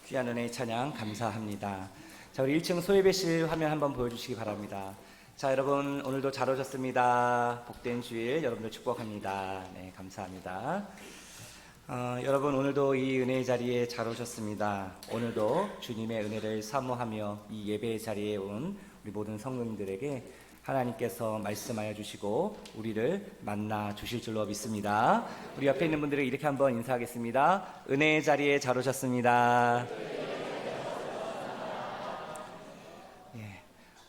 귀한 은혜의 찬양 감사합니다. 자, 우리 1층 소예배실 화면 한번 보여주시기 바랍니다. 자, 여러분 오늘도 잘 오셨습니다. 복된 주일 여러분들 축복합니다. 네, 감사합니다. 여러분 오늘도 이 은혜의 자리에 잘 오셨습니다. 오늘도 주님의 은혜를 사모하며 이 예배의 자리에 온 우리 모든 성도님들에게 하나님께서 말씀하여 주시고 우리를 만나 주실 줄로 믿습니다. 우리 옆에 있는 분들에게 이렇게 한번 인사하겠습니다. 은혜의 자리에 잘 오셨습니다.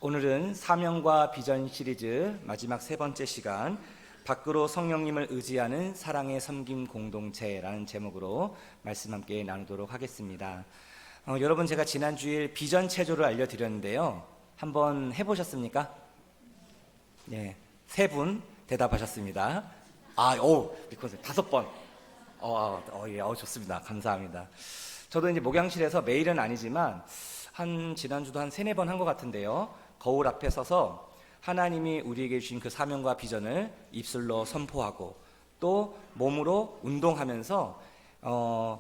오늘은 사명과 비전 시리즈 마지막 세 번째 시간, 밖으로 성령님을 의지하는 사랑의 섬김 공동체라는 제목으로 말씀 함께 나누도록 하겠습니다. 여러분, 제가 지난 주일 비전 체조를 알려드렸는데요, 한번 해보셨습니까? 네, 3분 대답하셨습니다. 리콘스 5번. 좋습니다. 감사합니다. 저도 이제 목양실에서 매일은 아니지만 지난주도 한 3-4번 한 것 같은데요, 거울 앞에 서서 하나님이 우리에게 주신 그 사명과 비전을 입술로 선포하고 또 몸으로 운동하면서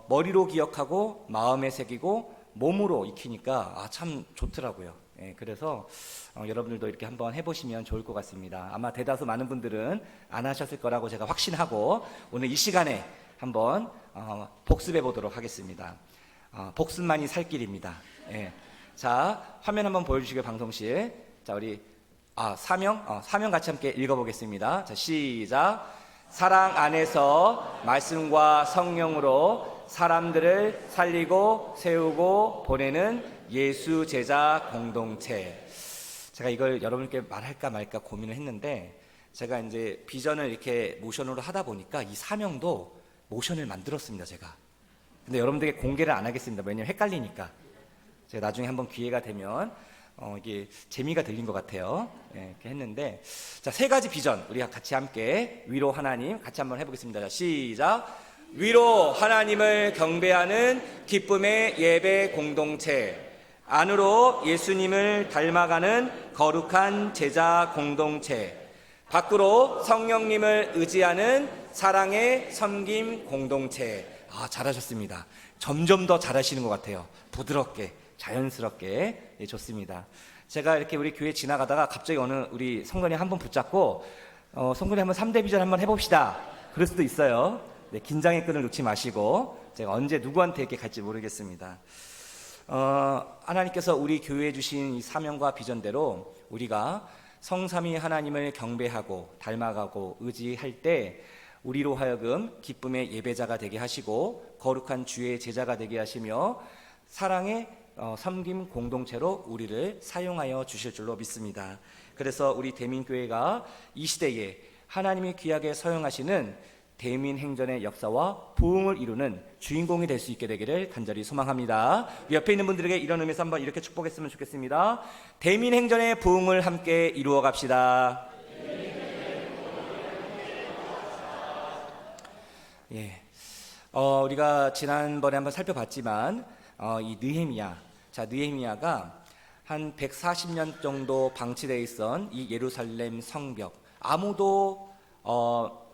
머리로 기억하고 마음에 새기고 몸으로 익히니까 참 좋더라고요. 그래서 여러분들도 이렇게 한번 해보시면 좋을 것 같습니다. 아마 대다수 많은 분들은 안 하셨을 거라고 제가 확신하고 오늘 이 시간에 한번 복습해 보도록 하겠습니다. 복습만이 살 길입니다. 자, 화면 한번 보여주시고요, 방송실. 자, 우리 사명 같이 함께 읽어보겠습니다. 자, 시작. 사랑 안에서 말씀과 성령으로 사람들을 살리고 세우고 보내는 예수 제자 공동체. 제가 이걸 여러분께 말할까 말까 고민을 했는데, 제가 이제 비전을 이렇게 모션으로 하다 보니까 이 사명도 모션을 만들었습니다, 제가. 근데 여러분들에게 공개를 안 하겠습니다. 왜냐면 헷갈리니까. 제가 나중에 한번 기회가 되면 이게 재미가 들린 것 같아요. 이렇게 했는데, 자, 3가지 비전 우리가 같이 함께 위로 하나님 같이 한번 해보겠습니다. 자, 시작. 위로 하나님을 경배하는 기쁨의 예배 공동체, 안으로 예수님을 닮아가는 거룩한 제자 공동체, 밖으로 성령님을 의지하는 사랑의 섬김 공동체. 잘하셨습니다. 점점 더 잘하시는 것 같아요. 부드럽게, 자연스럽게. 좋습니다. 제가 이렇게 우리 교회 지나가다가 갑자기 어느 우리 성도님 한번 붙잡고 성도님 한번 3대 비전 한번 해봅시다, 그럴 수도 있어요. 네, 긴장의 끈을 놓지 마시고, 제가 언제 누구한테 이렇게 갈지 모르겠습니다. 하나님께서 우리 교회에 주신 이 사명과 비전대로 우리가 성삼위 하나님을 경배하고 닮아가고 의지할 때 우리로 하여금 기쁨의 예배자가 되게 하시고 거룩한 주의 제자가 되게 하시며 사랑의 섬김 공동체로 우리를 사용하여 주실 줄로 믿습니다. 그래서 우리 대민교회가 이 시대에 하나님이 귀하게 사용하시는 대민행전의 역사와 부흥을 이루는 주인공이 될 수 있게 되기를 간절히 소망합니다. 옆에 있는 분들에게 이런 의미에서 한번 이렇게 축복했으면 좋겠습니다. 대민행전의 부흥을 함께 이루어 갑시다. 우리가 지난번에 한번 살펴봤지만 이 느헤미야가 한 140년 정도 방치되어 있던 이 예루살렘 성벽, 아무도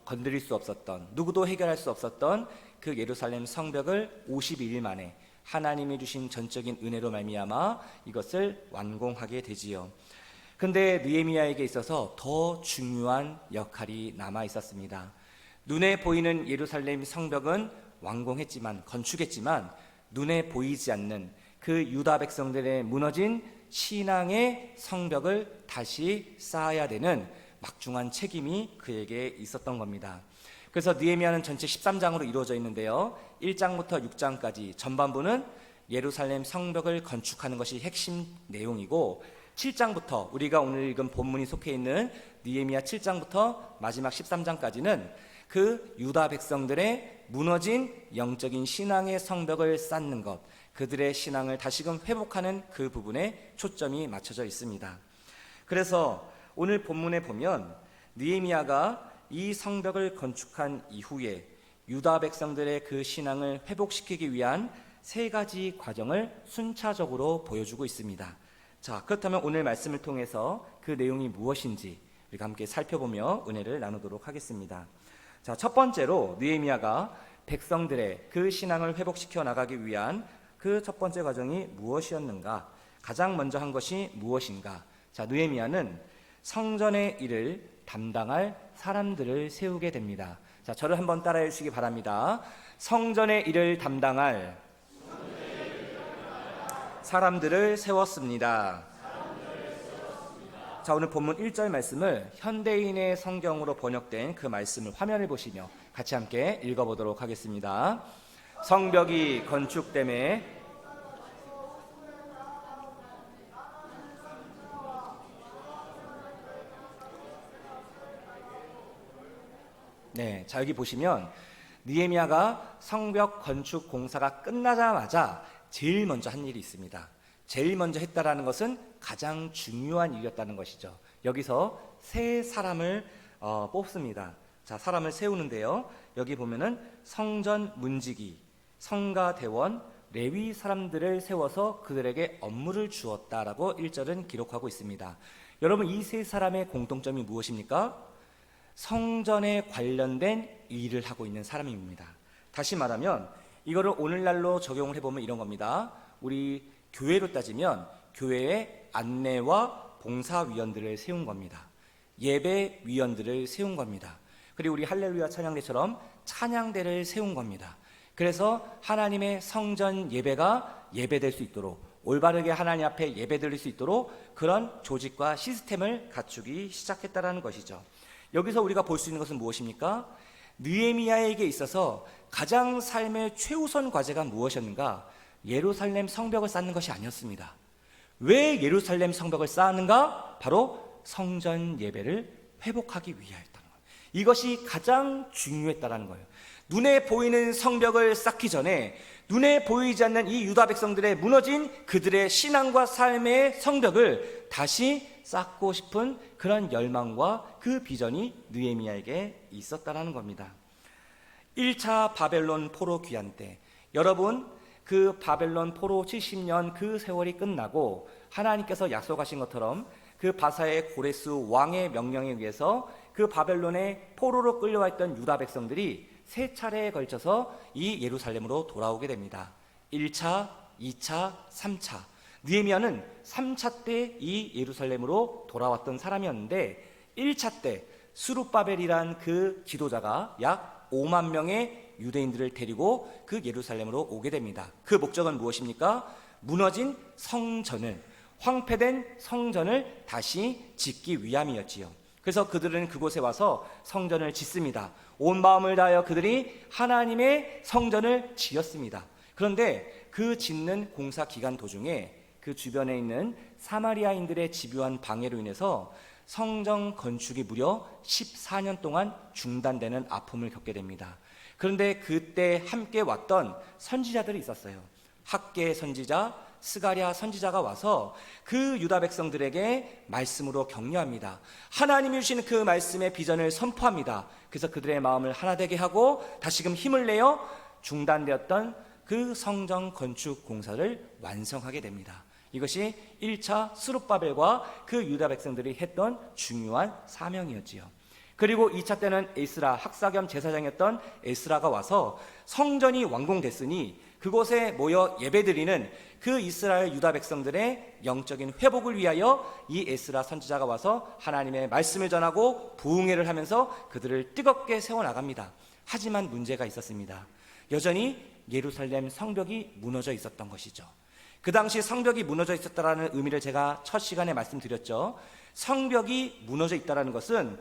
건드릴 수 없었던, 누구도 해결할 수 없었던 그 예루살렘 성벽을 52일 만에 하나님이 주신 전적인 은혜로 말미암아 이것을 완공하게 되지요. 근데 느헤미야에게 있어서 더 중요한 역할이 남아 있었습니다. 눈에 보이는 예루살렘 성벽은 완공했지만, 건축했지만 눈에 보이지 않는 그 유다 백성들의 무너진 신앙의 성벽을 다시 쌓아야 되는 막중한 책임이 그에게 있었던 겁니다. 그래서 느헤미야는 전체 13장으로 이루어져 있는데요, 1장부터 6장까지 전반부는 예루살렘 성벽을 건축하는 것이 핵심 내용이고, 7장부터 우리가 오늘 읽은 본문이 속해 있는 느헤미야 7장부터 마지막 13장까지는 그 유다 백성들의 무너진 영적인 신앙의 성벽을 쌓는 것, 그들의 신앙을 다시금 회복하는 그 부분에 초점이 맞춰져 있습니다. 그래서 오늘 본문에 보면 느헤미야가 이 성벽을 건축한 이후에 유다 백성들의 그 신앙을 회복시키기 위한 3가지 과정을 순차적으로 보여주고 있습니다. 자, 그렇다면 오늘 말씀을 통해서 그 내용이 무엇인지 우리가 함께 살펴보며 은혜를 나누도록 하겠습니다. 자, 첫 번째로 느헤미야가 백성들의 그 신앙을 회복시켜 나가기 위한 그 첫 번째 과정이 무엇이었는가? 가장 먼저 한 것이 무엇인가? 자, 느헤미야는 성전의 일을 담당할 사람들을 세우게 됩니다. 자, 저를 한번 따라해 주시기 바랍니다. 성전의 일을 담당할 사람들을 세웠습니다. 자, 오늘 본문 1절 말씀을 현대인의 성경으로 번역된 그 말씀을 화면을 보시며 같이 함께 읽어보도록 하겠습니다. 성벽이 건축됨에 네, 자, 여기 보시면 느헤미야가 성벽 건축 공사가 끝나자마자 제일 먼저 한 일이 있습니다. 제일 먼저 했다라는 것은 가장 중요한 일이었다는 것이죠. 여기서 세 사람을 뽑습니다. 자, 사람을 세우는데요. 여기 보면은 성전 문지기, 성가대원, 레위 사람들을 세워서 그들에게 업무를 주었다라고 1절은 기록하고 있습니다. 여러분, 이 세 사람의 공통점이 무엇입니까? 성전에 관련된 일을 하고 있는 사람입니다. 다시 말하면 이거를 오늘날로 적용을 해보면 이런 겁니다. 우리 교회로 따지면 교회의 안내와 봉사위원들을 세운 겁니다. 예배위원들을 세운 겁니다. 그리고 우리 할렐루야 찬양대처럼 찬양대를 세운 겁니다. 그래서 하나님의 성전 예배가 예배될 수 있도록, 올바르게 하나님 앞에 예배드릴 수 있도록 그런 조직과 시스템을 갖추기 시작했다는 것이죠. 여기서 우리가 볼 수 있는 것은 무엇입니까? 느헤미야에게 있어서 가장 삶의 최우선 과제가 무엇이었는가? 예루살렘 성벽을 쌓는 것이 아니었습니다. 왜 예루살렘 성벽을 쌓았는가? 바로 성전 예배를 회복하기 위하였다는 거예요. 이것이 가장 중요했다는 거예요. 눈에 보이는 성벽을 쌓기 전에 눈에 보이지 않는 이 유다 백성들의 무너진 그들의 신앙과 삶의 성벽을 다시 쌓고 싶은 그런 열망과 그 비전이 느헤미야에게 있었다는 겁니다. 1차 바벨론 포로 귀환 때, 여러분, 그 바벨론 포로 70년 그 세월이 끝나고 하나님께서 약속하신 것처럼 그 바사의 고레스 왕의 명령에 의해서 그 바벨론의 포로로 끌려와 있던 유다 백성들이 세 차례에 걸쳐서 이 예루살렘으로 돌아오게 됩니다. 1차, 2차, 3차. 느헤미야는 3차 때 이 예루살렘으로 돌아왔던 사람이었는데 1차 때 스룹바벨이란 그 지도자가 약 5만 명의 유대인들을 데리고 그 예루살렘으로 오게 됩니다. 그 목적은 무엇입니까? 무너진 성전을, 황폐된 성전을 다시 짓기 위함이었지요. 그래서 그들은 그곳에 와서 성전을 짓습니다. 온 마음을 다하여 그들이 하나님의 성전을 지었습니다. 그런데 그 짓는 공사 기간 도중에 그 주변에 있는 사마리아인들의 집요한 방해로 인해서 성전 건축이 무려 14년 동안 중단되는 아픔을 겪게 됩니다. 그런데 그때 함께 왔던 선지자들이 있었어요. 학계 선지자, 스가랴 선지자가 와서 그 유다 백성들에게 말씀으로 격려합니다. 하나님이 주신 그 말씀의 비전을 선포합니다. 그래서 그들의 마음을 하나 되게 하고 다시금 힘을 내어 중단되었던 그 성전 건축 공사를 완성하게 됩니다. 이것이 1차 스룹바벨과 그 유다 백성들이 했던 중요한 사명이었지요. 그리고 2차 때는 에스라, 학사 겸 제사장이었던 에스라가 와서 성전이 완공됐으니 그곳에 모여 예배드리는 그 이스라엘 유다 백성들의 영적인 회복을 위하여 이 에스라 선지자가 와서 하나님의 말씀을 전하고 부흥회를 하면서 그들을 뜨겁게 세워나갑니다. 하지만 문제가 있었습니다. 여전히 예루살렘 성벽이 무너져 있었던 것이죠. 그 당시 성벽이 무너져 있었다는 의미를 제가 첫 시간에 말씀드렸죠. 성벽이 무너져 있다는 것은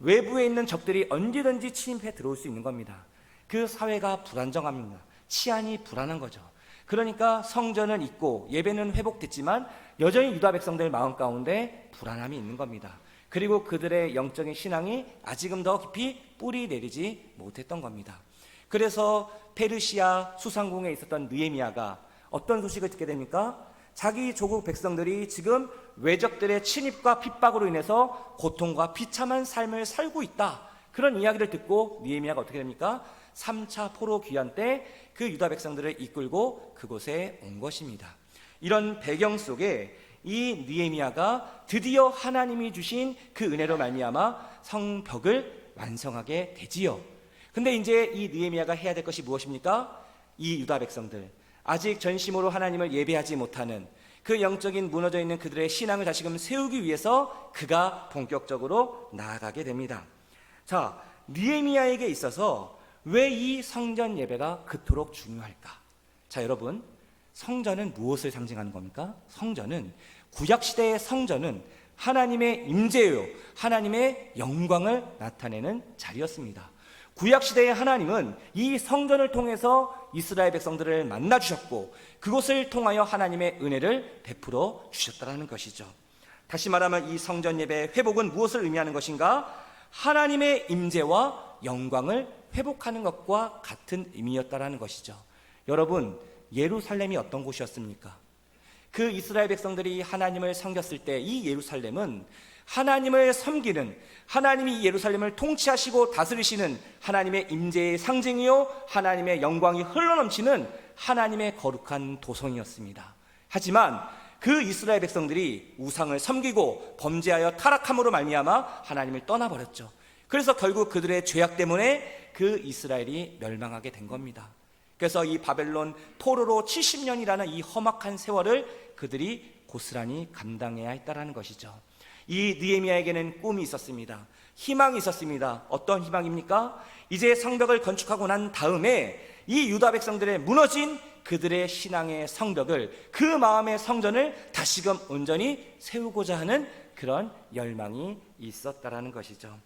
외부에 있는 적들이 언제든지 침입해 들어올 수 있는 겁니다. 그 사회가 불안정합니다. 치안이 불안한 거죠. 그러니까 성전은 있고 예배는 회복됐지만 여전히 유다 백성들 마음 가운데 불안함이 있는 겁니다. 그리고 그들의 영적인 신앙이 아직은 더 깊이 뿌리 내리지 못했던 겁니다. 그래서 페르시아 수상궁에 있었던 느헤미야가 어떤 소식을 듣게 됩니까? 자기 조국 백성들이 지금 외적들의 침입과 핍박으로 인해서 고통과 비참한 삶을 살고 있다. 그런 이야기를 듣고 느헤미야가 어떻게 됩니까? 3차 포로 귀환 때 그 유다 백성들을 이끌고 그곳에 온 것입니다. 이런 배경 속에 이 느헤미야가 드디어 하나님이 주신 그 은혜로 말미암아 성벽을 완성하게 되지요. 근데 이제 이 느헤미야가 해야 될 것이 무엇입니까? 이 유다 백성들, 아직 전심으로 하나님을 예배하지 못하는 그 영적인 무너져 있는 그들의 신앙을 다시금 세우기 위해서 그가 본격적으로 나아가게 됩니다. 자, 느헤미야에게 있어서 왜 이 성전 예배가 그토록 중요할까? 자, 여러분, 성전은 무엇을 상징하는 겁니까? 성전은, 구약시대의 성전은 하나님의 임재요, 하나님의 영광을 나타내는 자리였습니다. 구약시대의 하나님은 이 성전을 통해서 이스라엘 백성들을 만나주셨고 그곳을 통하여 하나님의 은혜를 베풀어 주셨다는 것이죠. 다시 말하면 이 성전 예배의 회복은 무엇을 의미하는 것인가? 하나님의 임재와 영광을 회복하는 것과 같은 의미였다는 것이죠. 여러분, 예루살렘이 어떤 곳이었습니까? 그 이스라엘 백성들이 하나님을 섬겼을 때 이 예루살렘은 하나님을 섬기는, 하나님이 예루살렘을 통치하시고 다스리시는 하나님의 임재의 상징이요 하나님의 영광이 흘러넘치는 하나님의 거룩한 도성이었습니다. 하지만 그 이스라엘 백성들이 우상을 섬기고 범죄하여 타락함으로 말미암아 하나님을 떠나버렸죠. 그래서 결국 그들의 죄악 때문에 그 이스라엘이 멸망하게 된 겁니다. 그래서 이 바벨론 포로로 70년이라는 이 험악한 세월을 그들이 고스란히 감당해야 했다는 것이죠. 이 느헤미야에게는 꿈이 있었습니다. 희망이 있었습니다. 어떤 희망입니까? 이제 성벽을 건축하고 난 다음에 이 유다 백성들의 무너진 그들의 신앙의 성벽을, 그 마음의 성전을 다시금 온전히 세우고자 하는 그런 열망이 있었다라는 것이죠.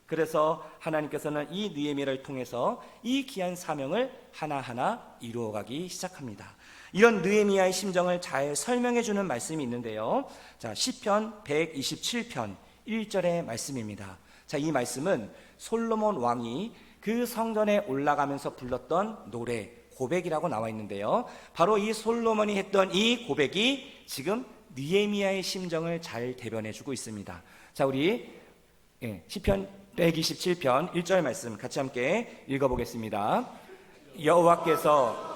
그래서 하나님께서는 이 느헤미야를 통해서 이 귀한 사명을 하나하나 이루어가기 시작합니다. 이런 느헤미야의 심정을 잘 설명해 주는 말씀이 있는데요. 자, 시편 127편 1절의 말씀입니다. 자, 이 말씀은 솔로몬 왕이 그 성전에 올라가면서 불렀던 노래, 고백이라고 나와 있는데요. 바로 이 솔로몬이 했던 이 고백이 지금 느헤미야의 심정을 잘 대변해 주고 있습니다. 자, 우리 시편 127편 1절 말씀 같이 함께 읽어보겠습니다. 여호와께서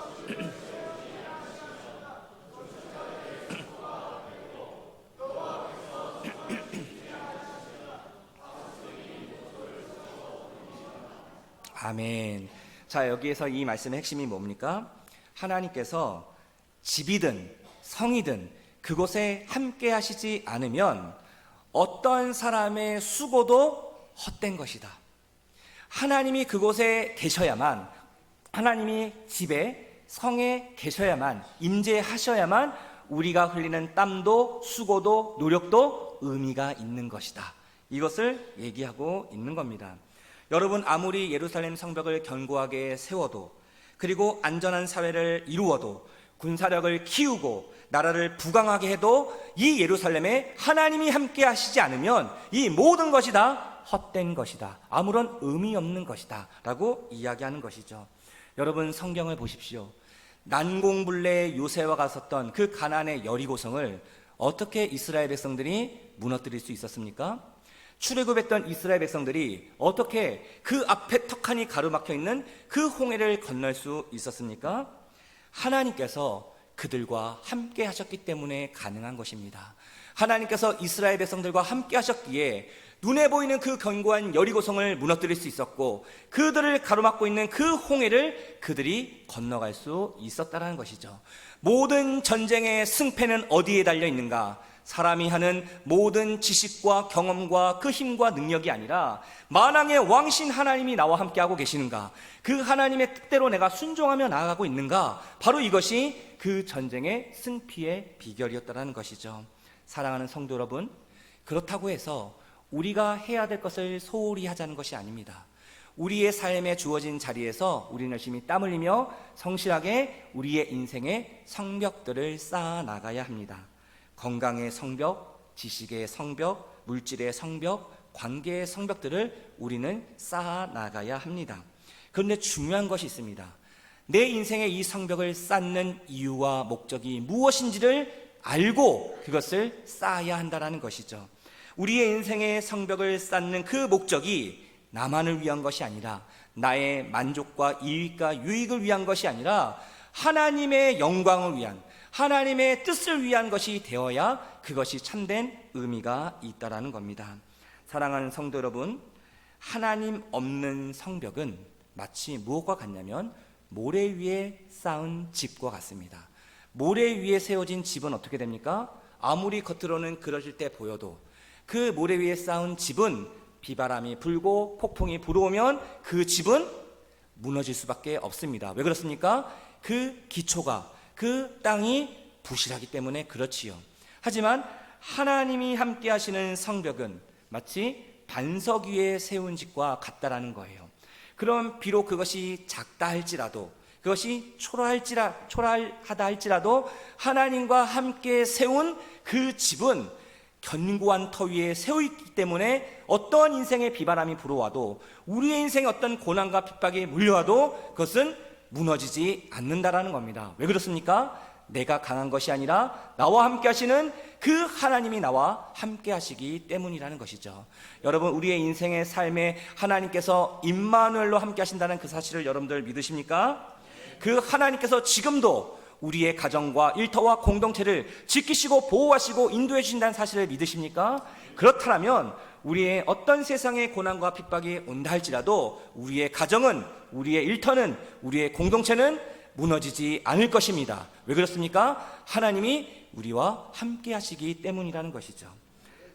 아멘. 자, 여기에서 이 말씀의 핵심이 뭡니까? 하나님께서 집이든 성이든 그곳에 함께 하시지 않으면 어떤 사람의 수고도 헛된 것이다. 하나님이 그곳에 계셔야만, 하나님이 집에 성에 계셔야만, 임재하셔야만 우리가 흘리는 땀도 수고도 노력도 의미가 있는 것이다. 이것을 얘기하고 있는 겁니다. 여러분, 아무리 예루살렘 성벽을 견고하게 세워도, 그리고 안전한 사회를 이루어도, 군사력을 키우고 나라를 부강하게 해도 이 예루살렘에 하나님이 함께 하시지 않으면 이 모든 것이 다 헛된 것이다, 아무런 의미 없는 것이다 라고 이야기하는 것이죠. 여러분, 성경을 보십시오. 난공불래의 요새와가 섰던 그 가나안의 여리고성을 어떻게 이스라엘 백성들이 무너뜨릴 수 있었습니까? 출애굽했던 이스라엘 백성들이 어떻게 그 앞에 턱하니 가로막혀 있는 그 홍해를 건널 수 있었습니까? 하나님께서 그들과 함께 하셨기 때문에 가능한 것입니다. 하나님께서 이스라엘 백성들과 함께 하셨기에 눈에 보이는 그 견고한 여리고성을 무너뜨릴 수 있었고 그들을 가로막고 있는 그 홍해를 그들이 건너갈 수 있었다는 것이죠. 모든 전쟁의 승패는 어디에 달려 있는가? 사람이 하는 모든 지식과 경험과 그 힘과 능력이 아니라 만왕의 왕신 하나님이 나와 함께하고 계시는가? 그 하나님의 뜻대로 내가 순종하며 나아가고 있는가? 바로 이것이 그 전쟁의 승피의 비결이었다는 것이죠. 사랑하는 성도 여러분, 그렇다고 해서 우리가 해야 될 것을 소홀히 하자는 것이 아닙니다. 우리의 삶에 주어진 자리에서 우리는 열심히 땀 흘리며 성실하게 우리의 인생의 성벽들을 쌓아 나가야 합니다. 건강의 성벽, 지식의 성벽, 물질의 성벽, 관계의 성벽들을 우리는 쌓아 나가야 합니다. 그런데 중요한 것이 있습니다. 내 인생의 이 성벽을 쌓는 이유와 목적이 무엇인지를 알고 그것을 쌓아야 한다는 것이죠. 우리의 인생의 성벽을 쌓는 그 목적이 나만을 위한 것이 아니라 나의 만족과 이익과 유익을 위한 것이 아니라 하나님의 영광을 위한, 하나님의 뜻을 위한 것이 되어야 그것이 참된 의미가 있다라는 겁니다. 사랑하는 성도 여러분, 하나님 없는 성벽은 마치 무엇과 같냐면 모래 위에 쌓은 집과 같습니다. 모래 위에 세워진 집은 어떻게 됩니까? 아무리 겉으로는 그러질 때 보여도 그 모래 위에 쌓은 집은 비바람이 불고 폭풍이 불어오면 그 집은 무너질 수밖에 없습니다. 왜 그렇습니까? 그 기초가, 그 땅이 부실하기 때문에 그렇지요. 하지만 하나님이 함께 하시는 성벽은 마치 반석 위에 세운 집과 같다라는 거예요. 그럼 비록 그것이 작다 할지라도, 그것이 초라하다 할지라도 하나님과 함께 세운 그 집은 견고한 터 위에 세워 있기 때문에 어떤 인생의 비바람이 불어와도, 우리의 인생에 어떤 고난과 핍박이 물려와도 그것은 무너지지 않는다라는 겁니다. 왜 그렇습니까? 내가 강한 것이 아니라 나와 함께 하시는 그 하나님이 나와 함께 하시기 때문이라는 것이죠. 여러분, 우리의 인생의 삶에 하나님께서 임마누엘로 함께 하신다는 그 사실을 여러분들 믿으십니까? 그 하나님께서 지금도 우리의 가정과 일터와 공동체를 지키시고 보호하시고 인도해 주신다는 사실을 믿으십니까? 그렇다면 우리의 어떤 세상의 고난과 핍박이 온다 할지라도 우리의 가정은, 우리의 일터는, 우리의 공동체는 무너지지 않을 것입니다. 왜 그렇습니까? 하나님이 우리와 함께 하시기 때문이라는 것이죠.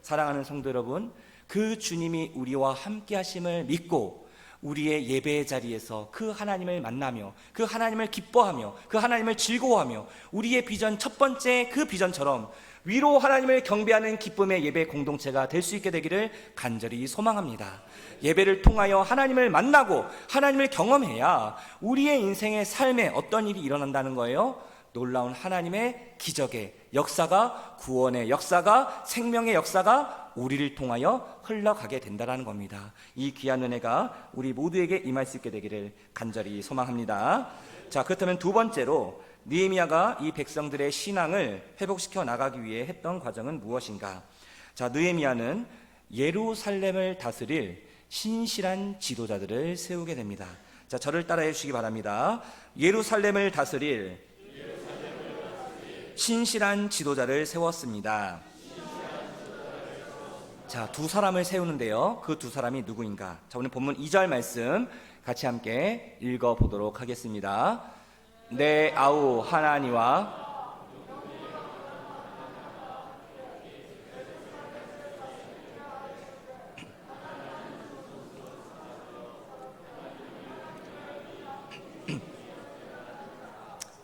사랑하는 성도 여러분, 그 주님이 우리와 함께 하심을 믿고 우리의 예배의 자리에서 그 하나님을 만나며 그 하나님을 기뻐하며 그 하나님을 즐거워하며 우리의 비전, 첫 번째 그 비전처럼 위로 하나님을 경배하는 기쁨의 예배 공동체가 될 수 있게 되기를 간절히 소망합니다. 예배를 통하여 하나님을 만나고 하나님을 경험해야 우리의 인생의 삶에 어떤 일이 일어난다는 거예요? 놀라운 하나님의 기적의 역사가, 구원의 역사가, 생명의 역사가 우리를 통하여 흘러가게 된다는 겁니다. 이 귀한 은혜가 우리 모두에게 임할 수 있게 되기를 간절히 소망합니다. 자, 그렇다면 두 번째로 느헤미야가 이 백성들의 신앙을 회복시켜 나가기 위해 했던 과정은 무엇인가? 자, 느헤미야는 예루살렘을 다스릴 신실한 지도자들을 세우게 됩니다. 자, 저를 따라해 주시기 바랍니다. 예루살렘을 다스릴 신실한 지도자를 세웠습니다. 자, 두 사람을 세우는데요. 그 두 사람이 누구인가? 자, 오늘 본문 2절 말씀 같이 함께 읽어보도록 하겠습니다. 내 아우 하나니와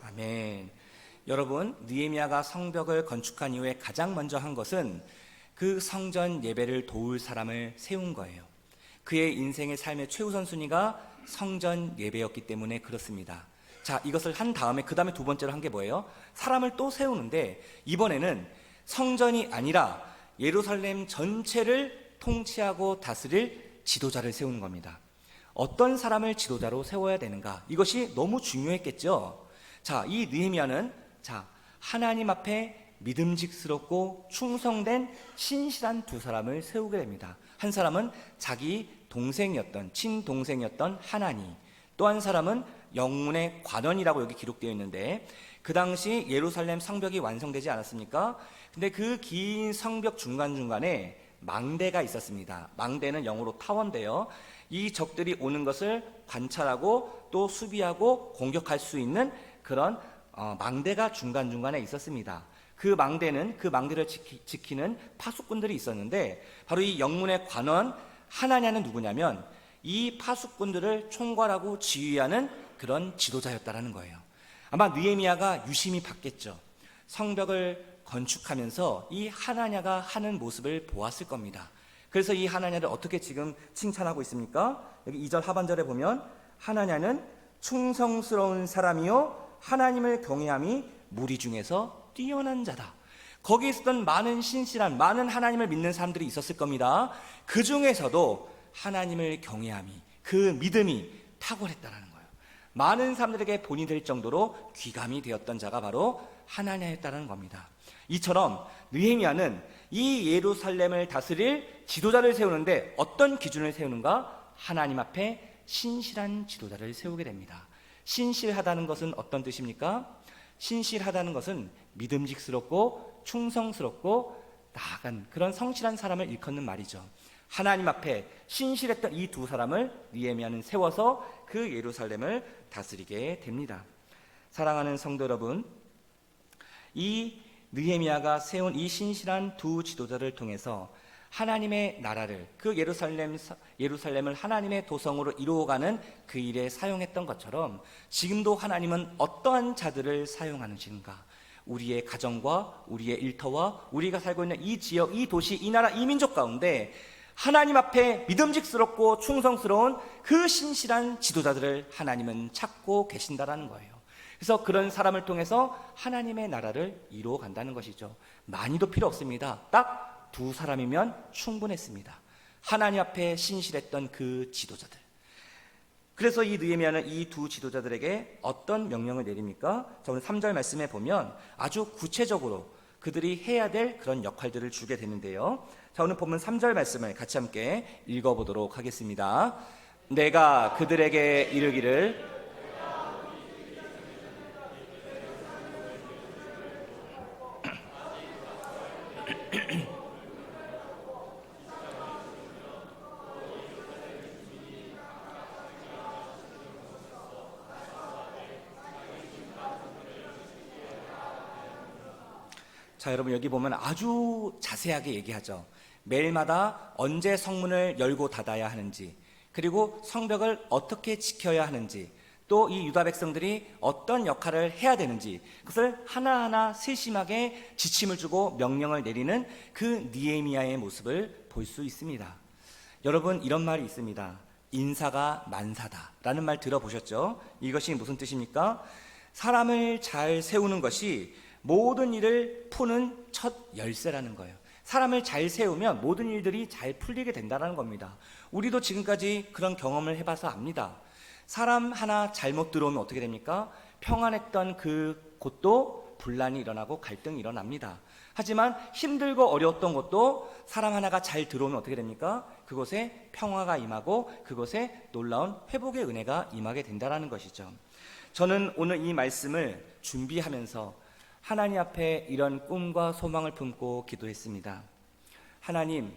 아멘. 여러분, 느헤미야가 성벽을 건축한 이후에 가장 먼저 한 것은 그 성전 예배를 도울 사람을 세운 거예요. 그의 인생의 삶의 최우선 순위가 성전 예배였기 때문에 그렇습니다. 자, 이것을 한 다음에 그 다음에 두 번째로 한 게 뭐예요? 사람을 또 세우는데 이번에는 성전이 아니라 예루살렘 전체를 통치하고 다스릴 지도자를 세우는 겁니다. 어떤 사람을 지도자로 세워야 되는가? 이것이 너무 중요했겠죠. 자, 이 느헤미야는 하나님 앞에 믿음직스럽고 충성된 신실한 두 사람을 세우게 됩니다. 한 사람은 자기 동생이었던, 친동생이었던 하나니, 또 한 사람은 영문의 관원이라고 여기 기록되어 있는데, 그 당시 예루살렘 성벽이 완성되지 않았습니까? 근데 그 긴 성벽 중간중간에 망대가 있었습니다. 망대는 영어로 타워인데요, 이 적들이 오는 것을 관찰하고 또 수비하고 공격할 수 있는 그런 망대가 중간중간에 있었습니다. 그 망대를 지키는 파수꾼들이 있었는데, 바로 이 영문의 관원 하나냐는 누구냐면 이 파수꾼들을 총괄하고 지휘하는 그런 지도자였다라는 거예요. 아마 느헤미야가 유심히 봤겠죠. 성벽을 건축하면서 이 하나냐가 하는 모습을 보았을 겁니다. 그래서 이 하나냐를 어떻게 지금 칭찬하고 있습니까? 여기 2절 하반절에 보면 하나냐는 충성스러운 사람이요 하나님을 경외함이 무리 중에서 뛰어난 자다. 거기에 있었던 많은 신실한, 많은 하나님을 믿는 사람들이 있었을 겁니다. 그 중에서도 하나님을 경외함이, 그 믿음이 탁월했다는 거예요. 많은 사람들에게 본이 될 정도로 귀감이 되었던 자가 바로 하나냐였다는 겁니다. 이처럼 느헤미야는 이 예루살렘을 다스릴 지도자를 세우는데 어떤 기준을 세우는가? 하나님 앞에 신실한 지도자를 세우게 됩니다. 신실하다는 것은 어떤 뜻입니까? 신실하다는 것은 믿음직스럽고 충성스럽고 나아간 그런 성실한 사람을 일컫는 말이죠. 하나님 앞에 신실했던 이 두 사람을 느헤미야는 세워서 그 예루살렘을 다스리게 됩니다. 사랑하는 성도 여러분, 이 느헤미야가 세운 이 신실한 두 지도자를 통해서 하나님의 나라를, 그 예루살렘을 하나님의 도성으로 이루어가는 그 일에 사용했던 것처럼 지금도 하나님은 어떠한 자들을 사용하는가? 우리의 가정과 우리의 일터와 우리가 살고 있는 이 지역, 이 도시, 이 나라, 이 민족 가운데 하나님 앞에 믿음직스럽고 충성스러운 그 신실한 지도자들을 하나님은 찾고 계신다라는 거예요. 그래서 그런 사람을 통해서 하나님의 나라를 이루어 간다는 것이죠. 많이도 필요 없습니다. 딱 두 사람이면 충분했습니다. 하나님 앞에 신실했던 그 지도자들. 그래서 이 느헤미야는 이 두 지도자들에게 어떤 명령을 내립니까? 자, 오늘 3절 말씀에 보면 아주 구체적으로 그들이 해야 될 그런 역할들을 주게 되는데요. 자, 오늘 본문 3절 말씀을 같이 함께 읽어보도록 하겠습니다. 내가 그들에게 이르기를 자, 여러분 여기 보면 아주 자세하게 얘기하죠. 매일마다 언제 성문을 열고 닫아야 하는지, 그리고 성벽을 어떻게 지켜야 하는지, 또 이 유다 백성들이 어떤 역할을 해야 되는지 그것을 하나하나 세심하게 지침을 주고 명령을 내리는 그 느헤미야의 모습을 볼 수 있습니다. 여러분, 이런 말이 있습니다. 인사가 만사다라는 말 들어보셨죠? 이것이 무슨 뜻입니까? 사람을 잘 세우는 것이 모든 일을 푸는 첫 열쇠라는 거예요. 사람을 잘 세우면 모든 일들이 잘 풀리게 된다는 겁니다. 우리도 지금까지 그런 경험을 해봐서 압니다. 사람 하나 잘못 들어오면 어떻게 됩니까? 평안했던 그 곳도 분란이 일어나고 갈등이 일어납니다. 하지만 힘들고 어려웠던 곳도 사람 하나가 잘 들어오면 어떻게 됩니까? 그곳에 평화가 임하고 그곳에 놀라운 회복의 은혜가 임하게 된다는 것이죠. 저는 오늘 이 말씀을 준비하면서 하나님 앞에 이런 꿈과 소망을 품고 기도했습니다. 하나님,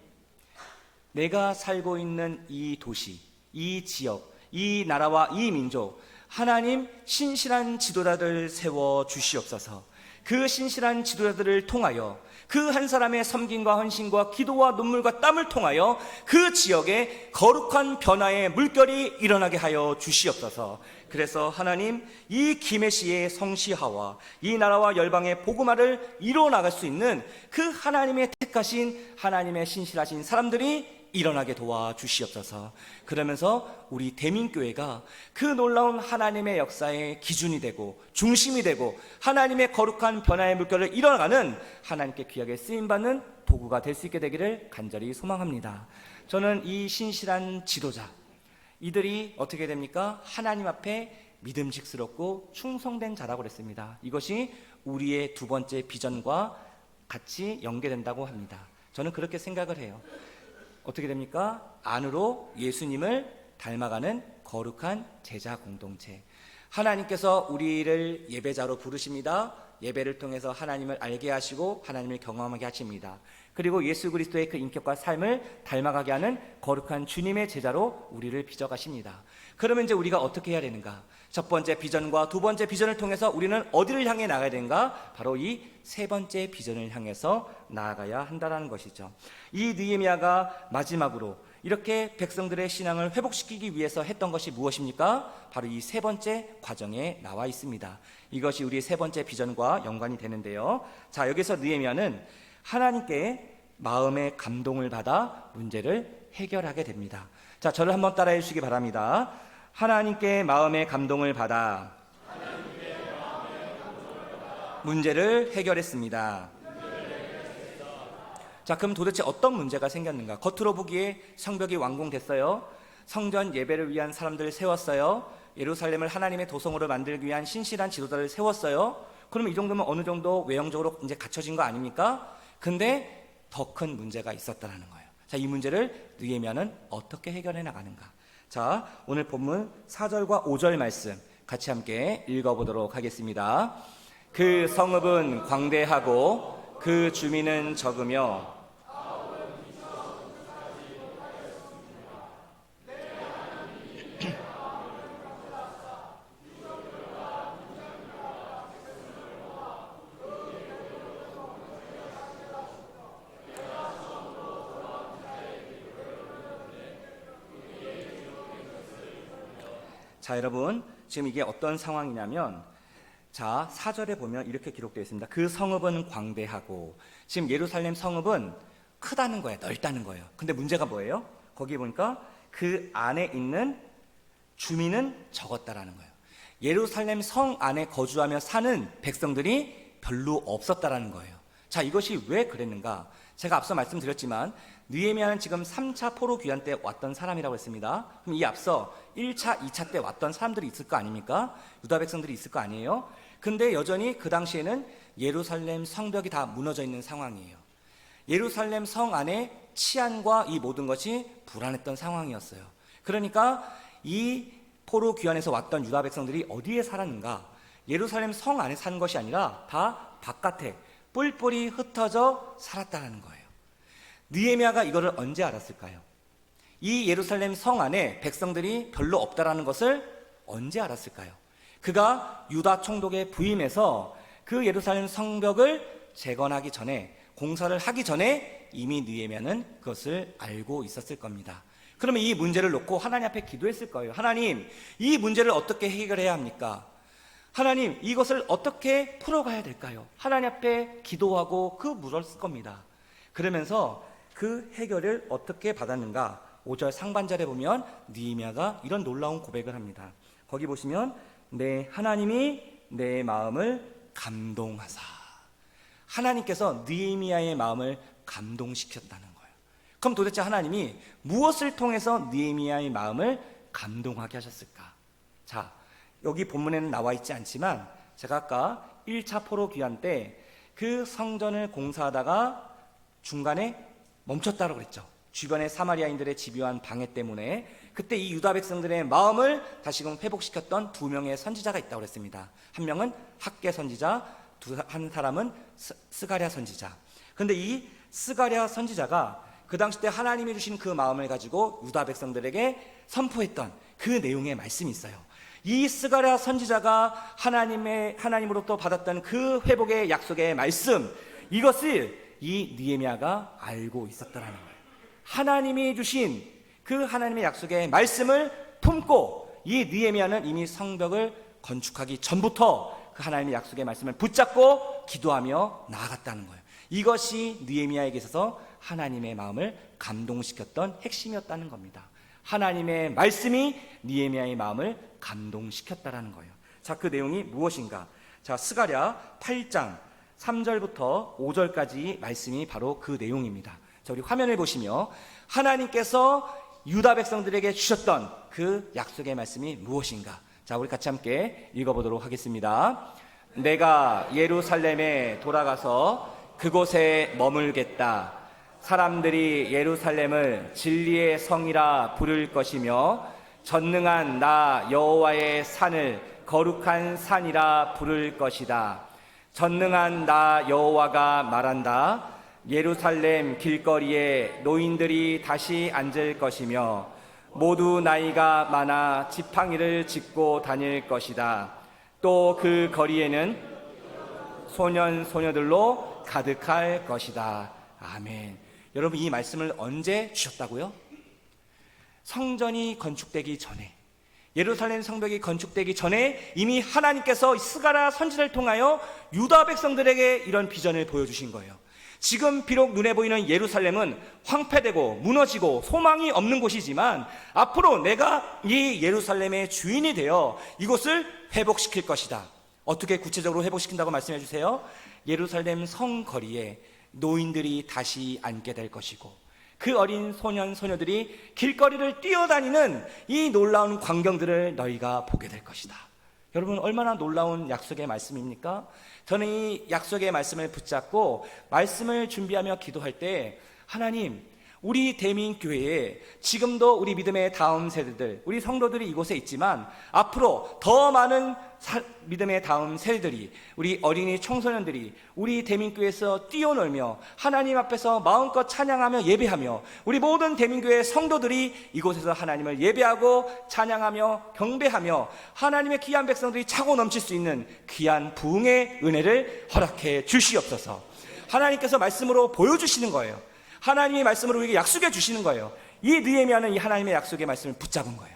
내가 살고 있는 이 도시, 이 지역, 이 나라와 이 민족, 하나님 신실한 지도자들 세워 주시옵소서. 그 신실한 지도자들을 통하여 그 한 사람의 섬김과 헌신과 기도와 눈물과 땀을 통하여 그 지역에 거룩한 변화의 물결이 일어나게 하여 주시옵소서. 그래서 하나님, 이 기메시의 성시화와 이 나라와 열방의 복음화를 이루어 나갈 수 있는 그 하나님의 택하신 하나님의 신실하신 사람들이 일어나게 도와주시옵소서. 그러면서 우리 대민교회가 그 놀라운 하나님의 역사의 기준이 되고 중심이 되고 하나님의 거룩한 변화의 물결을 일어나가는 하나님께 귀하게 쓰임받는 도구가 될 수 있게 되기를 간절히 소망합니다. 저는 이 신실한 지도자, 이들이 어떻게 됩니까? 하나님 앞에 믿음직스럽고 충성된 자라고 그랬습니다. 이것이 우리의 두 번째 비전과 같이 연계된다고 합니다. 저는 그렇게 생각을 해요. 어떻게 됩니까? 안으로 예수님을 닮아가는 거룩한 제자 공동체. 하나님께서 우리를 예배자로 부르십니다. 예배를 통해서 하나님을 알게 하시고 하나님을 경험하게 하십니다. 그리고 예수 그리스도의 그 인격과 삶을 닮아가게 하는 거룩한 주님의 제자로 우리를 빚어가십니다. 그러면 이제 우리가 어떻게 해야 되는가? 첫 번째 비전과 두 번째 비전을 통해서 우리는 어디를 향해 나가야 되는가? 바로 이 세 번째 비전을 향해서 나아가야 한다는 것이죠. 이 느헤미야가 마지막으로 이렇게 백성들의 신앙을 회복시키기 위해서 했던 것이 무엇입니까? 바로 이 세 번째 과정에 나와 있습니다. 이것이 우리 세 번째 비전과 연관이 되는데요. 자, 여기서 느헤미야는 하나님께 마음의 감동을 받아 문제를 해결하게 됩니다. 자, 저를 한번 따라해 주시기 바랍니다. 하나님께 마음의 감동을 받아 문제를 해결했습니다. 자, 그럼 도대체 어떤 문제가 생겼는가? 겉으로 보기에 성벽이 완공됐어요. 성전 예배를 위한 사람들을 세웠어요. 예루살렘을 하나님의 도성으로 만들기 위한 신실한 지도자를 세웠어요. 그러면 이 정도면 어느 정도 외형적으로 이제 갖춰진 거 아닙니까? 근데 더 큰 문제가 있었다는 거예요. 자, 이 문제를 느헤미야는 어떻게 해결해 나가는가? 자, 오늘 본문 4절과 5절 말씀 같이 함께 읽어보도록 하겠습니다. 그 성읍은 광대하고 그 주민은 적으며 자, 여러분, 지금 이게 어떤 상황이냐면, 자, 4절에 보면 이렇게 기록되어 있습니다. 그 성읍은 광대하고, 지금 예루살렘 성읍은 크다는 거예요. 넓다는 거예요. 근데 문제가 뭐예요? 거기에 보니까 그 안에 있는 주민은 적었다라는 거예요. 예루살렘 성 안에 거주하며 사는 백성들이 별로 없었다라는 거예요. 자, 이것이 왜 그랬는가? 제가 앞서 말씀드렸지만 느헤미야는 지금 3차 포로 귀환 때 왔던 사람이라고 했습니다. 그럼 이 앞서 1차, 2차 때 왔던 사람들이 있을 거 아닙니까? 유다 백성들이 있을 거 아니에요? 근데 여전히 그 당시에는 예루살렘 성벽이 다 무너져 있는 상황이에요. 예루살렘 성 안에 치안과 이 모든 것이 불안했던 상황이었어요. 그러니까 이 포로 귀환에서 왔던 유다 백성들이 어디에 살았는가? 예루살렘 성 안에 사는 것이 아니라 다 바깥에 뿔뿔이 흩어져 살았다는 거예요. 느헤미야가 이거를 언제 알았을까요? 이 예루살렘 성 안에 백성들이 별로 없다라는 것을 언제 알았을까요? 그가 유다 총독에 부임해서 그 예루살렘 성벽을 재건하기 전에, 공사를 하기 전에 이미 느헤미야는 그것을 알고 있었을 겁니다. 그러면 이 문제를 놓고 하나님 앞에 기도했을 거예요. 하나님, 이 문제를 어떻게 해결해야 합니까? 하나님, 이것을 어떻게 풀어가야 될까요? 하나님 앞에 기도하고 그 물었을 겁니다. 그러면서 그 해결을 어떻게 받았는가? 5절 상반절에 보면 느헤미야가 이런 놀라운 고백을 합니다. 거기 보시면 내 하나님이 내 마음을 감동하사, 하나님께서 느헤미야의 마음을 감동시켰다는 거예요. 그럼 도대체 하나님이 무엇을 통해서 느헤미야의 마음을 감동하게 하셨을까? 자, 여기 본문에는 나와 있지 않지만 제가 아까 1차 포로 귀환 때 그 성전을 공사하다가 중간에 멈췄다고 그랬죠. 주변의 사마리아인들의 집요한 방해 때문에. 그때 이 유다 백성들의 마음을 다시금 회복시켰던 두 명의 선지자가 있다고 그랬습니다. 한 명은 학개 선지자, 한 사람은 스가랴 선지자. 그런데 이 스가랴 선지자가 그 당시 때 하나님이 주신 그 마음을 가지고 유다 백성들에게 선포했던 그 내용의 말씀이 있어요. 이 스가랴 선지자가 하나님으로부터 받았던 그 회복의 약속의 말씀, 이것을 이 느헤미야가 알고 있었더라는 거예요. 하나님이 주신 그 하나님의 약속의 말씀을 품고 이 느헤미야는 이미 성벽을 건축하기 전부터 그 하나님의 약속의 말씀을 붙잡고 기도하며 나아갔다는 거예요. 이것이 느헤미야에게 있어서 하나님의 마음을 감동시켰던 핵심이었다는 겁니다. 하나님의 말씀이 느헤미야의 마음을 감동시켰다라는 거예요. 자, 그 내용이 무엇인가? 자, 스가랴 8장 3절부터 5절까지 말씀이 바로 그 내용입니다. 자, 우리 화면을 보시며 하나님께서 유다 백성들에게 주셨던 그 약속의 말씀이 무엇인가? 자, 우리 같이 함께 읽어보도록 하겠습니다. 내가 예루살렘에 돌아가서 그곳에 머물겠다. 사람들이 예루살렘을 진리의 성이라 부를 것이며 전능한 나 여호와의 산을 거룩한 산이라 부를 것이다. 전능한 나 여호와가 말한다. 예루살렘 길거리에 노인들이 다시 앉을 것이며 모두 나이가 많아 지팡이를 짚고 다닐 것이다. 또 그 거리에는 소년 소녀들로 가득할 것이다. 아멘. 여러분, 이 말씀을 언제 주셨다고요? 성전이 건축되기 전에, 예루살렘 성벽이 건축되기 전에 이미 하나님께서 스가랴 선지자를 통하여 유다 백성들에게 이런 비전을 보여주신 거예요. 지금 비록 눈에 보이는 예루살렘은 황폐되고 무너지고 소망이 없는 곳이지만 앞으로 내가 이 예루살렘의 주인이 되어 이곳을 회복시킬 것이다. 어떻게 구체적으로 회복시킨다고 말씀해 주세요? 예루살렘 성거리에 노인들이 다시 앉게 될 것이고 그 어린 소년 소녀들이 길거리를 뛰어다니는 이 놀라운 광경들을 너희가 보게 될 것이다. 여러분, 얼마나 놀라운 약속의 말씀입니까? 저는 이 약속의 말씀을 붙잡고 말씀을 준비하며 기도할 때 하나님, 우리 대민교회에 지금도 우리 믿음의 다음 세대들, 우리 성도들이 이곳에 있지만 앞으로 더 많은 믿음의 다음 세대들이, 우리 어린이 청소년들이 우리 대민교회에서 뛰어놀며 하나님 앞에서 마음껏 찬양하며 예배하며 우리 모든 대민교회 성도들이 이곳에서 하나님을 예배하고 찬양하며 경배하며 하나님의 귀한 백성들이 차고 넘칠 수 있는 귀한 부흥의 은혜를 허락해 주시옵소서. 하나님께서 말씀으로 보여주시는 거예요. 하나님의 말씀으로 우리에게 약속해 주시는 거예요. 이 느헤미야는 이 하나님의 약속의 말씀을 붙잡은 거예요.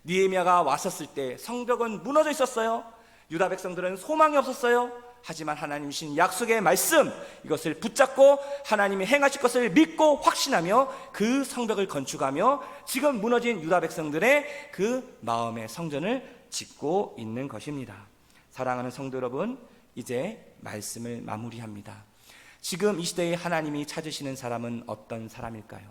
느헤미야가 왔었을 때 성벽은 무너져 있었어요. 유다 백성들은 소망이 없었어요. 하지만 하나님 주신 약속의 말씀, 이것을 붙잡고 하나님이 행하실 것을 믿고 확신하며 그 성벽을 건축하며 지금 무너진 유다 백성들의 그 마음의 성전을 짓고 있는 것입니다. 사랑하는 성도 여러분, 이제 말씀을 마무리합니다. 지금 이 시대에 하나님이 찾으시는 사람은 어떤 사람일까요?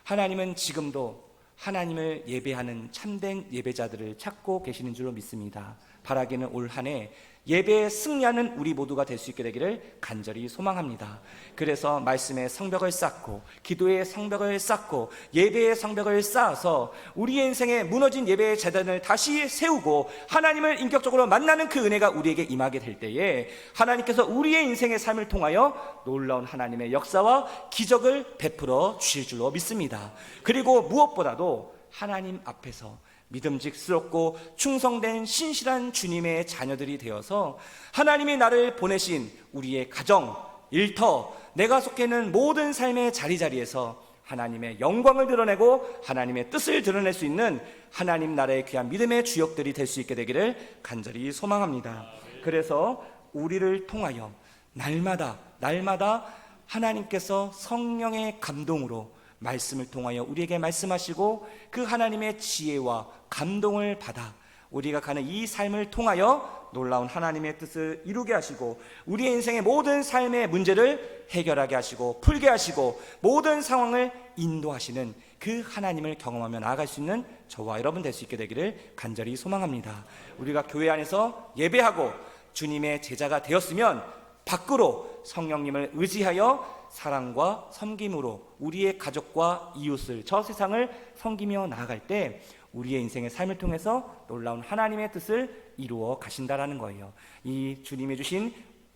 하나님은 지금도 하나님을 예배하는 참된 예배자들을 찾고 계시는 줄로 믿습니다. 바라기는 올 한 해 예배에 승리하는 우리 모두가 될 수 있게 되기를 간절히 소망합니다. 그래서 말씀의 성벽을 쌓고 기도의 성벽을 쌓고 예배의 성벽을 쌓아서 우리의 인생에 무너진 예배의 재단을 다시 세우고 하나님을 인격적으로 만나는 그 은혜가 우리에게 임하게 될 때에 하나님께서 우리의 인생의 삶을 통하여 놀라운 하나님의 역사와 기적을 베풀어 주실 줄로 믿습니다. 그리고 무엇보다도 하나님 앞에서 믿음직스럽고 충성된 신실한 주님의 자녀들이 되어서 하나님이 나를 보내신 우리의 가정, 일터, 내가 속해 있는 모든 삶의 자리자리에서 하나님의 영광을 드러내고 하나님의 뜻을 드러낼 수 있는 하나님 나라의 귀한 믿음의 주역들이 될 수 있게 되기를 간절히 소망합니다. 그래서 우리를 통하여 날마다 하나님께서 성령의 감동으로 말씀을 통하여 우리에게 말씀하시고 그 하나님의 지혜와 감동을 받아 우리가 가는 이 삶을 통하여 놀라운 하나님의 뜻을 이루게 하시고 우리의 인생의 모든 삶의 문제를 해결하게 하시고 풀게 하시고 모든 상황을 인도하시는 그 하나님을 경험하며 나아갈 수 있는 저와 여러분 될 수 있게 되기를 간절히 소망합니다. 우리가 교회 안에서 예배하고 주님의 제자가 되었으면 밖으로 성령님을 의지하여 사랑과 섬김으로 우리의 가족과 이웃을, 저 세상을 섬기며 나아갈 때 우리의 인생의 삶을 통해서 놀라운 하나님의 뜻을 이루어 가신다라는 거예요. 이 주님이 주신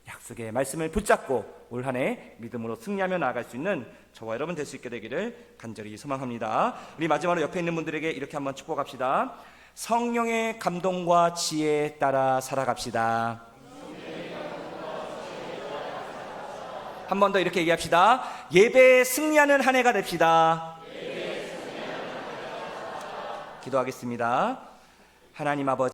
약속의 말씀을 붙잡고 올 한 해 믿음으로 승리하며 나아갈 수 있는 저와 여러분 될 수 있게 되기를 간절히 소망합니다. 우리 마지막으로 옆에 있는 분들에게 이렇게 한번 축복합시다. 성령의 감동과 지혜에 따라 살아갑시다. 한 번 더 이렇게 얘기합시다. 예배에 승리하는 한 해가 됩시다. 기도하겠습니다. 하나님 아버지,